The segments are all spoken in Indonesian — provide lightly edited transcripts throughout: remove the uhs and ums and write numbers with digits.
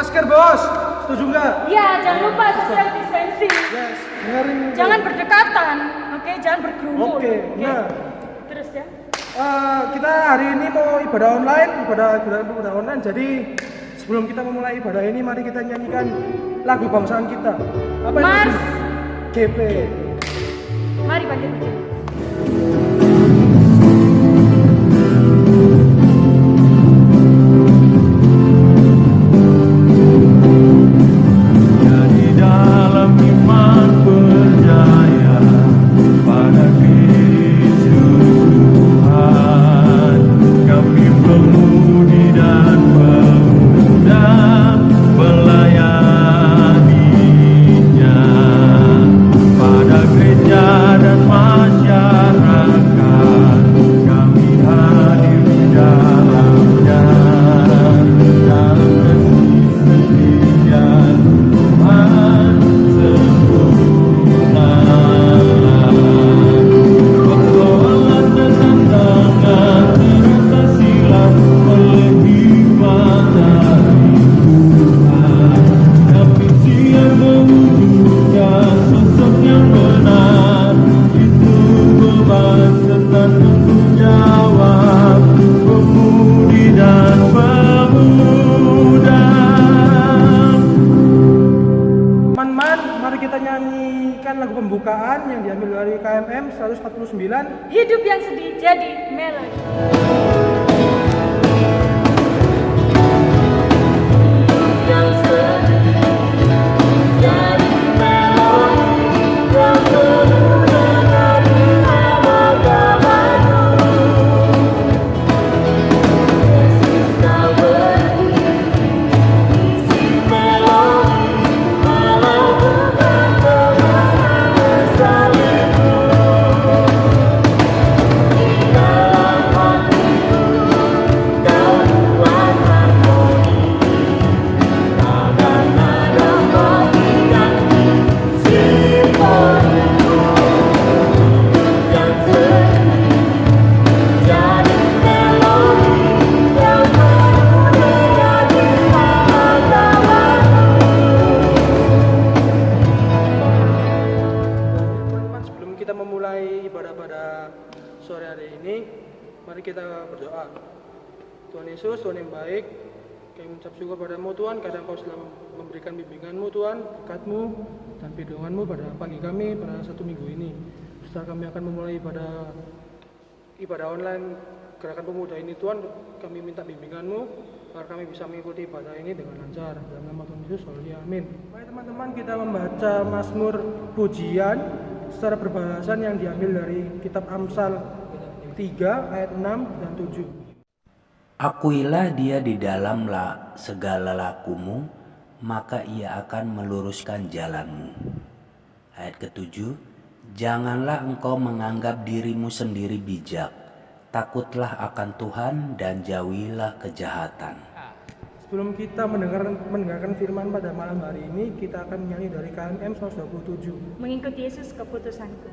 masker, Bos. Setuju nggak? Iya, jangan lupa social distancing. Yes, dengerin. Jangan berdekatan, oke? Jangan berkerumun. Oke, nah. Terus ya? Kita hari ini mau ibadah online. Jadi sebelum kita memulai ibadah ini, mari kita nyanyikan lagu bangsaan kita. Apa itu? Mars. GP. Mari bangkit berdiri. Lagu pembukaan yang diambil dari KMM 149, Hidup yang sedih jadi melodi. sore hari ini, mari kita berdoa. Tuhan Yesus, Tuhan yang baik, kami mengucap syukur padamu Tuhan, karena Kau telah memberikan bimbingan-Mu Tuhan, berkat-Mu dan perlindungan-Mu pada pagi kami pada satu minggu ini. Setelah kami akan memulai ibadah online gerakan pemuda ini Tuhan, kami minta bimbingan-Mu agar kami bisa mengikuti ibadah ini dengan lancar. Dalam nama Tuhan Yesus, amin. Mari teman-teman kita membaca Mazmur pujian secara berbahasa yang diambil dari kitab Amsal 3 ayat 6 dan 7. Akuilah dia di dalam segala lakumu, maka ia akan meluruskan jalanmu. Ayat ke-7, janganlah engkau menganggap dirimu sendiri bijak, takutlah akan Tuhan dan jauhilah kejahatan. Sebelum kita mendengarkan firman pada malam hari ini, kita akan menyanyi dari KMM 127. Mengikuti Yesus keputusanku.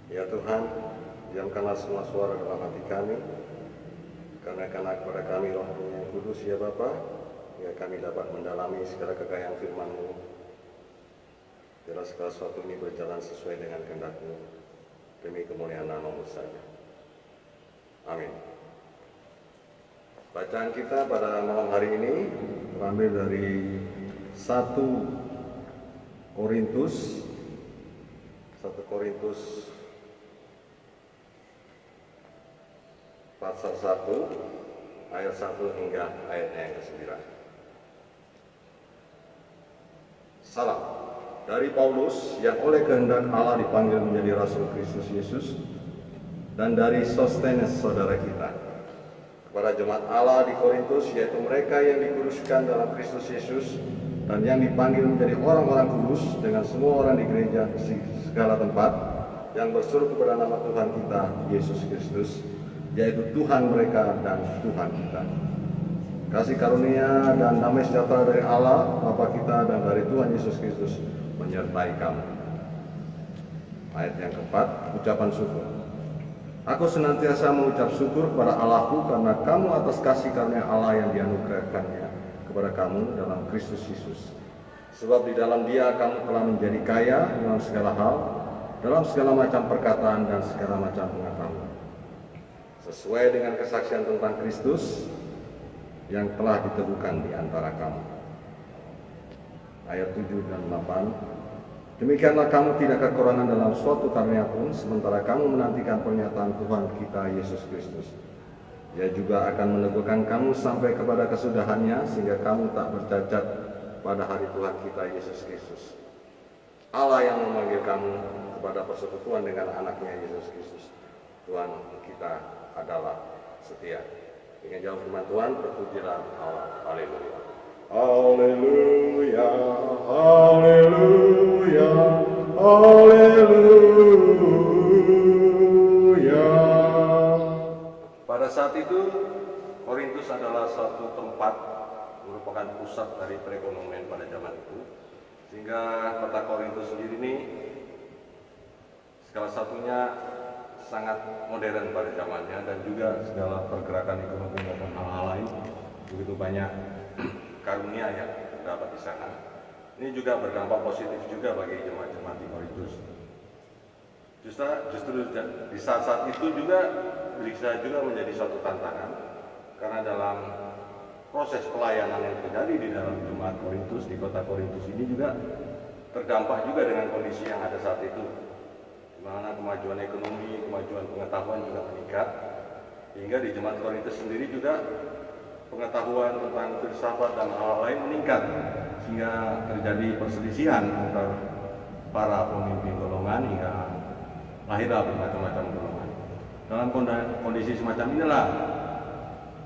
Ya Tuhan, diamkanlah semua suara dalam hati kami, karena kepada kami roh-Mu yang kudus ya Bapa, ya kami dapat mendalami segala kekayaan firman-Mu. Biarlah segala sesuatu ini berjalan sesuai dengan kehendak-Mu, demi kemuliaan nama-Mu saja. Amin. Bacaan kita pada malam hari ini terambil dari 1 Korintus pasal 1 ayat 1 hingga ayatnya yang ke-9. Salam dari Paulus yang oleh kehendak Allah dipanggil menjadi Rasul Kristus Yesus, dan dari Sostenes saudara kita, kepada jemaat Allah di Korintus, yaitu mereka yang dikuduskan dalam Kristus Yesus dan yang dipanggil menjadi orang-orang kudus, dengan semua orang di gereja di segala tempat yang berseru kepada nama Tuhan kita Yesus Kristus, yaitu Tuhan mereka dan Tuhan kita. Kasih karunia dan damai sejahtera dari Allah Bapa kita dan dari Tuhan Yesus Kristus menyertai kamu. Ayat yang keempat, ucapan syukur. Aku senantiasa mengucap syukur kepada Allahku karena kamu atas kasih karunia Allah yang dianugerahkannya kepada kamu dalam Kristus Yesus. Sebab di dalam Dia kamu telah menjadi kaya dalam segala hal, dalam segala macam perkataan dan segala macam pengetahuan, sesuai dengan kesaksian tentang Kristus yang telah diteguhkan di antara kamu. Ayat 7 dan 8. Demikianlah kamu tidak kekurangan dalam suatu karunia pun, sementara kamu menantikan pernyataan Tuhan kita Yesus Kristus. Dia juga akan meneguhkan kamu sampai kepada kesudahannya, sehingga kamu tak bercacat pada hari Tuhan kita Yesus Kristus. Allah yang memanggil kamu kepada persekutuan dengan anaknya Yesus Kristus, Tuhan kita adalah setia. Dengan jawab firman Tuhan, terpujilah Allah. Haleluya. Haleluya, haleluya, haleluya. Pada saat itu, Korintus adalah satu tempat merupakan pusat dari perekonomian pada zaman itu. Sehingga kota Korintus sendiri ini segala satunya sangat modern pada zamannya, dan juga segala pergerakan ekonomi maupun hal-hal lain begitu banyak karunia yang terdapat di sana. Ini juga berdampak positif juga bagi jemaat-jemaat di Korintus. Justru di saat-saat itu juga bisa juga menjadi suatu tantangan, karena dalam proses pelayanan yang terjadi di dalam jemaat Korintus, di kota Korintus ini juga terdampak juga dengan kondisi yang ada saat itu, di mana kemajuan ekonomi, kemajuan pengetahuan juga meningkat, hingga di jemaat Korintus sendiri juga pengetahuan tentang filsafat dan hal lain meningkat, sehingga terjadi perselisihan antara para pemimpin golongan hingga lahirlah bermacam-macam golongan. Dalam kondisi semacam inilah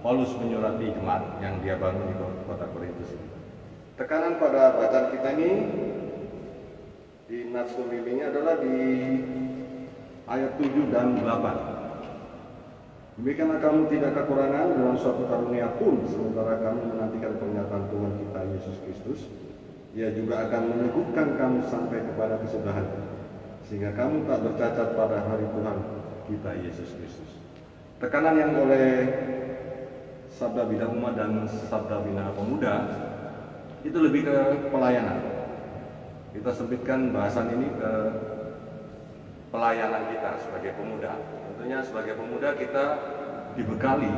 Paulus menyurati jemaat yang dia bangun di kota Korintus ini. Tekanan pada bacaan kita ini di nats pembimbingnya adalah di ayat 7 dan 8. Demikianlah kamu tidak kekurangan dalam suatu karunia pun, sementara kamu menantikan pernyataan Tuhan kita Yesus Kristus. Dia juga akan meneguhkan kamu sampai kepada kesudahan, sehingga kamu tak bercacat pada hari Tuhan kita Yesus Kristus. Tekanan yang oleh Sabda Bina Umat dan Sabda Bina Pemuda itu lebih ke pelayanan. Kita sempitkan bahasan ini ke pelayanan kita sebagai pemuda. Tentunya sebagai pemuda kita dibekali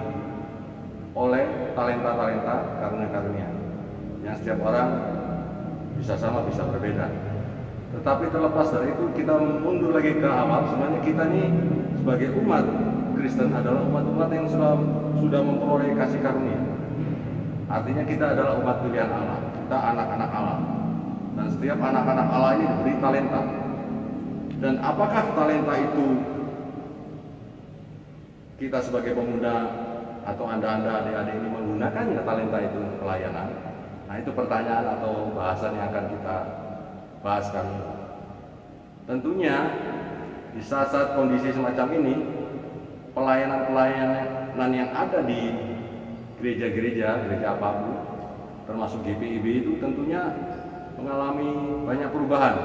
oleh talenta-talenta karunia-karunia yang setiap orang bisa sama, bisa berbeda. Tetapi terlepas dari itu, kita mundur lagi ke awal. Sebenarnya kita nih sebagai umat Kristen adalah umat-umat yang sudah memperoleh kasih karunia. Artinya kita adalah umat pilihan Allah, kita anak-anak Allah. Dan setiap anak-anak Allah ini diberi talenta. Dan apakah talenta itu kita sebagai pemuda atau anda-anda adik-adik ini menggunakannya talenta itu untuk pelayanan? Nah, itu pertanyaan atau bahasan yang akan kita bahas kali ini. Tentunya di saat-saat kondisi semacam ini, pelayanan yang ada di gereja-gereja, gereja apapun, termasuk GPIB itu tentunya mengalami banyak perubahan.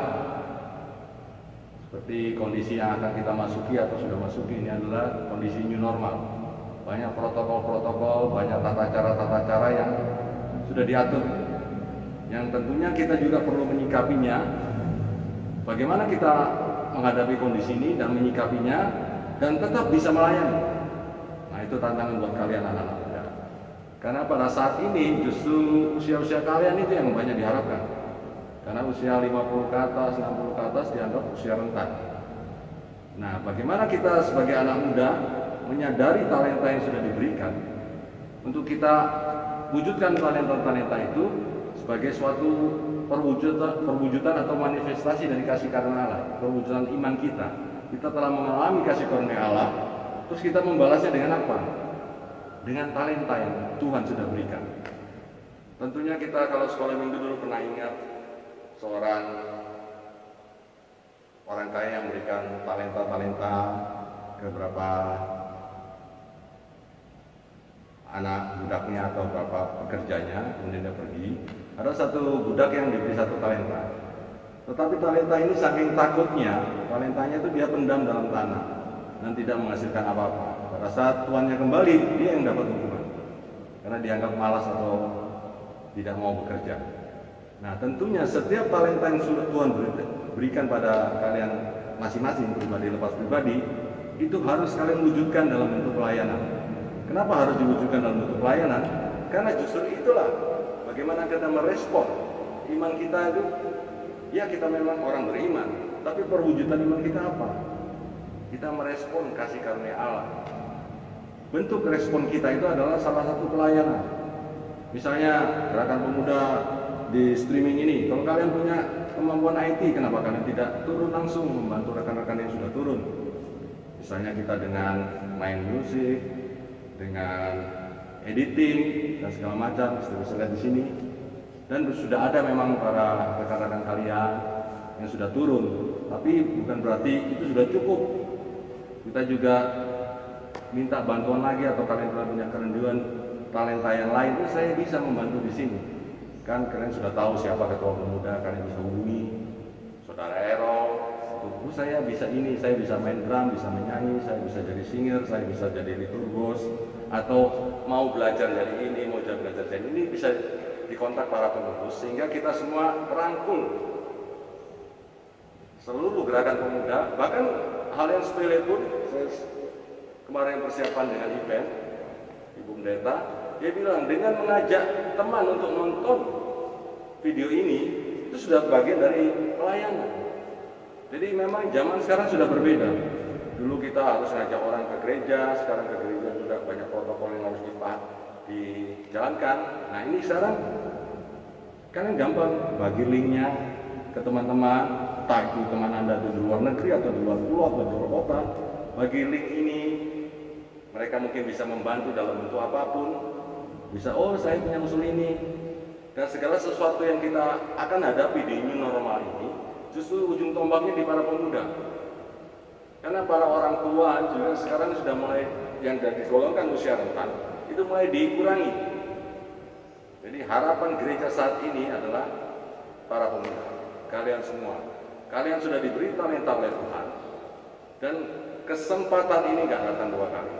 Seperti kondisi yang akan kita masuki atau sudah masuki ini adalah kondisi new normal. Banyak protokol-protokol, banyak tata cara yang sudah diatur. Yang tentunya kita juga perlu menyikapinya. Bagaimana kita menghadapi kondisi ini dan menyikapinya dan tetap bisa melayani. Nah, itu tantangan buat kalian anak-anak muda. Karena pada saat ini justru usia-usia kalian itu yang banyak diharapkan. Karena usia 50 ke atas, 60 ke atas dianggap usia rentan. Nah, bagaimana kita sebagai anak muda menyadari talenta yang sudah diberikan, untuk kita wujudkan talenta-talenta itu sebagai suatu perwujudan atau manifestasi dari kasih karunia Allah, perwujudan iman kita. Kita telah mengalami kasih karunia Allah, terus kita membalasnya dengan apa? Dengan talenta yang Tuhan sudah berikan. Tentunya kita kalau sekolah minggu dulu pernah ingat seorang orang kaya yang memberikan talenta-talenta ke beberapa anak budaknya atau beberapa pekerjanya, kemudian dia pergi. Ada satu budak yang diberi satu talenta, tetapi talenta ini saking takutnya, talentanya itu dia pendam dalam tanah dan tidak menghasilkan apa-apa. Pada saat tuannya kembali, dia yang dapat hukuman karena dianggap malas atau tidak mau bekerja. Nah, tentunya setiap talenta yang sudah Tuhan berikan pada kalian masing-masing, pribadi lepas pribadi, itu harus kalian wujudkan dalam bentuk pelayanan. Kenapa harus diwujudkan dalam bentuk pelayanan? Karena justru itulah bagaimana kita merespon iman kita itu. Ya, kita memang orang beriman, tapi perwujudan iman kita apa? Kita merespon kasih karunia Allah. Bentuk respon kita itu adalah salah satu pelayanan. Misalnya gerakan pemuda di streaming ini, kalau kalian punya kemampuan IT, kenapa kalian tidak turun langsung membantu rekan-rekan yang sudah turun? Misalnya kita dengan main musik, dengan editing dan segala macam, bisa lihat di sini. Dan sudah ada memang para rekan-rekan kalian yang sudah turun, tapi bukan berarti itu sudah cukup. Kita juga minta bantuan lagi, atau kalian punya kerenduan talenta yang lain, itu saya bisa membantu di sini. Kan kalian sudah tahu siapa ketua pemuda, kalian bisa hubungi saudara Errol. Saya bisa ini, saya bisa main drum, bisa menyanyi, saya bisa jadi singer, saya bisa jadi liturgos, atau mau belajar dari ini, mau belajar dari ini, bisa dikontak para pengurus, sehingga kita semua merangkul seluruh gerakan pemuda. Bahkan hal yang sepele pun, saya kemarin persiapan dengan event Ibu Pendeta, dia bilang dengan mengajak teman untuk nonton video ini, itu sudah bagian dari pelayanan. Jadi memang zaman sekarang sudah berbeda. Dulu kita harus ngajak orang ke gereja, sekarang ke gereja sudah banyak protokol yang harus dijalankan. Nah, ini sekarang kalian gampang bagi linknya ke teman-teman, entah itu teman Anda di luar negeri atau di luar pulau atau di luar kota. Bagi link ini, mereka mungkin bisa membantu dalam bentuk apapun. Bisa, oh saya punya usul ini. Dan segala sesuatu yang kita akan hadapi di new normal ini, justru ujung tombaknya di para pemuda. Karena para orang tua juga sekarang sudah mulai, yang digolongkan usia rentan, itu mulai dikurangi. Jadi harapan gereja saat ini adalah para pemuda, kalian semua. Kalian sudah diberi talenta oleh Tuhan, dan kesempatan ini gak datang dua kali.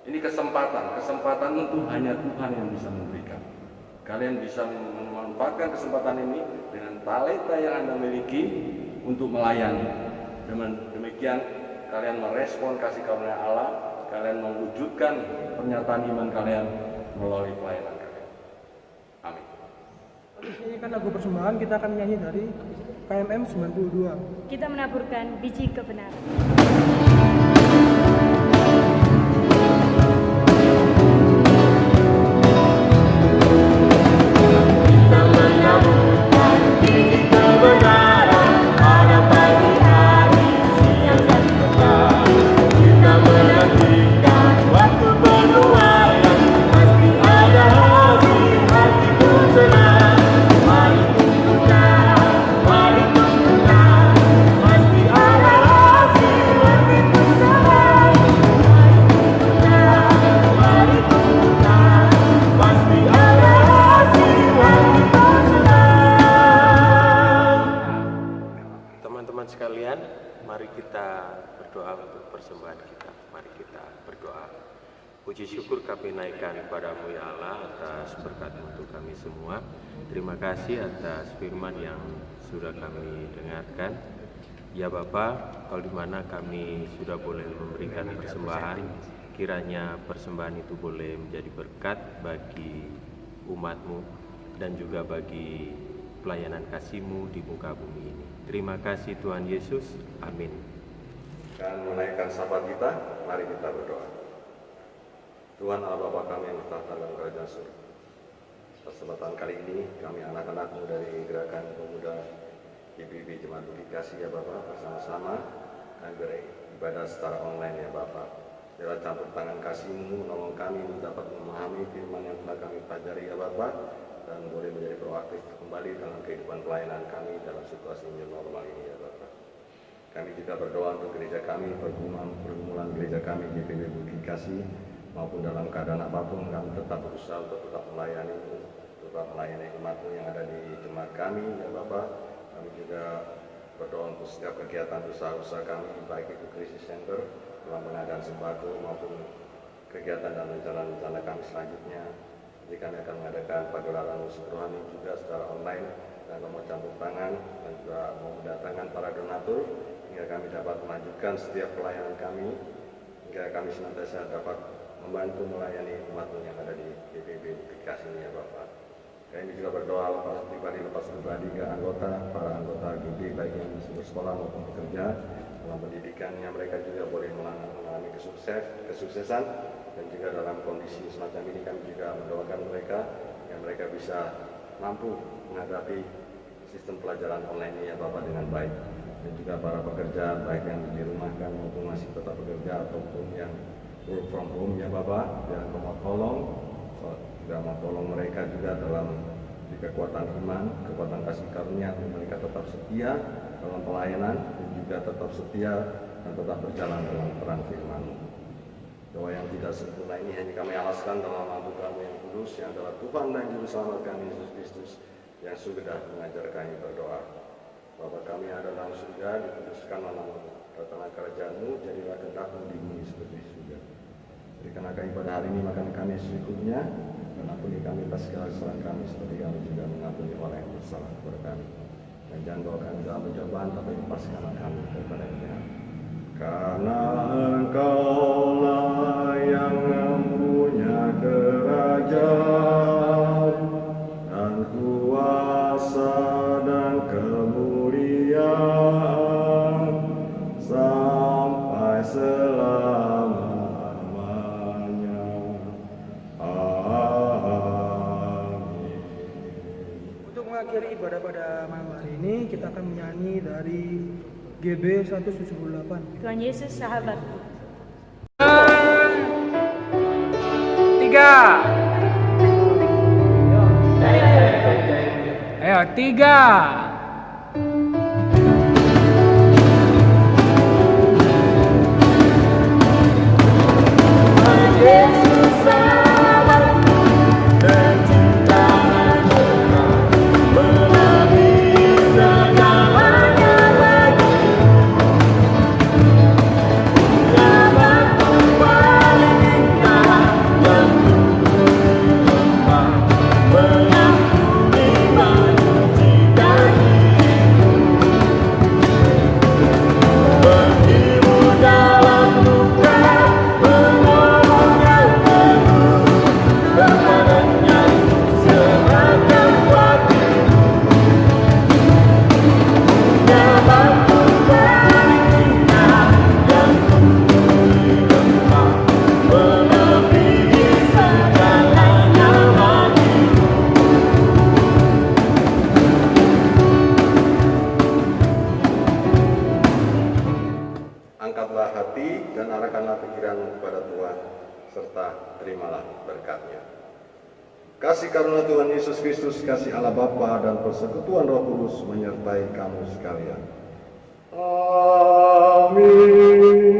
Ini kesempatan itu hanya Tuhan yang bisa memberikan. Kalian bisa memanfaatkan kesempatan ini dengan talenta yang Anda miliki untuk melayani. Dengan demikian kalian merespon kasih karunia Allah, kalian mewujudkan pernyataan iman kalian melalui pelayanan kalian. Amin. Ini kan lagu persembahan, kita akan nyanyi dari KMM 92. Kita menaburkan biji kebenaran. Sekalian, mari kita berdoa untuk persembahan kita. Mari kita berdoa. Puji syukur kami naikkan kepadamu ya Allah atas berkat-Mu untuk kami semua. Terima kasih atas firman yang sudah kami dengarkan. Ya Bapa, kalau di mana kami sudah boleh memberikan persembahan, kiranya persembahan itu boleh menjadi berkat bagi umat-Mu dan juga bagi pelayanan kasih-Mu di muka bumi ini. Terima kasih Tuhan Yesus. Amin. akan menaikkan syafaat kita. Mari kita berdoa. Tuhan Allah Bapa kami yang bertahta dalam kerajaan surga, kesempatan kali ini kami anak-anakmu dari Gerakan Pemuda GBB Jemaat Budi Kasih ya Bapak, bersama-sama kami beribadah secara online ya Bapak. Biarlah campur tangan kasih-Mu menolong kami untuk dapat memahami firman yang telah kami pelajari ya Bapak, dan boleh menjadi proaktif kembali dalam kehidupan pelayanan kami dalam situasi new normal ini ya Bapak. Kami juga berdoa untuk gereja kami, pergumulan gereja kami GBB Budi Kasih, maupun dalam keadaan apapun kami tetap berusaha untuk tetap melayani-Mu, tetap melayani umat-Mu yang ada di jemaat kami ya Bapak. Kami juga berdoa untuk setiap kegiatan usaha-usaha kami, baik itu krisis center dalam pengadaan sembako maupun kegiatan dan rencana-rencana kami selanjutnya. Jadi kami akan mengadakan pagelaran musik rohani juga secara online, dan mau campur tangan dan juga mau mendatangkan para donatur hingga kami dapat melanjutkan setiap pelayanan kami, hingga kami senantiasa dapat membantu melayani umat-Mu yang ada di GBB Budi Kasih ini ya Bapak. Kami juga berdoa lepas pribadi ke para anggota GBB, baik yang masih bersekolah maupun bekerja, dalam pendidikannya mereka juga boleh mengalami kesuksesan, dan juga dalam kondisi semacam ini kami juga mendoakan mereka yang mereka bisa mampu menghadapi sistem pelajaran online ini ya Bapak dengan baik. Dan juga para pekerja baik yang dirumahkan maupun masih tetap bekerja ataupun yang work from home ya Bapak, dan mau tolong mereka juga dalam kekuatan iman, kekuatan kasih karunia, mereka tetap setia dalam pelayanan dan juga tetap setia dan tetap berjalan dalam terang firman-Mu. Doa yang tidak sempurna ini hanya kami alaskan dalam nama Putra-Mu yang kudus, yang adalah Tuhan dan Juru Selamat kami Yesus Kristus, yang sudah mengajar kami berdoa. Bapa kami yang ada dalam surga, dikuduskan nama-Mu, datanglah kerajaan-Mu, jadilah kehendak-Mu di bumi seperti di surga. Berikanlah kami pada hari ini makan kami secukupnya, dan ampuni kami atas segala kesalahan kami seperti kami juga mengampuni orang yang bersalah kepada kami. Dan jangan bawa kami dalam pencobaan, tapi lepaskanlah kami daripada yang jahat. Karena Engkau-lah yang mempunyai kerajaan dan kuasa dan kemuliaan sampai selama-lamanya. Untuk mengakhiri ibadah pada malam hari ini, kita akan menyanyi dari GB 178. Tuhan Yesus sahabatku. 3. Ayo 3. Angkatlah hati dan arahkanlah pikiranmu kepada Tuhan, serta terimalah berkat-Nya. Kasih karunia Tuhan Yesus Kristus, kasih Allah Bapa dan persekutuan Roh Kudus menyertai kamu sekalian. Amin.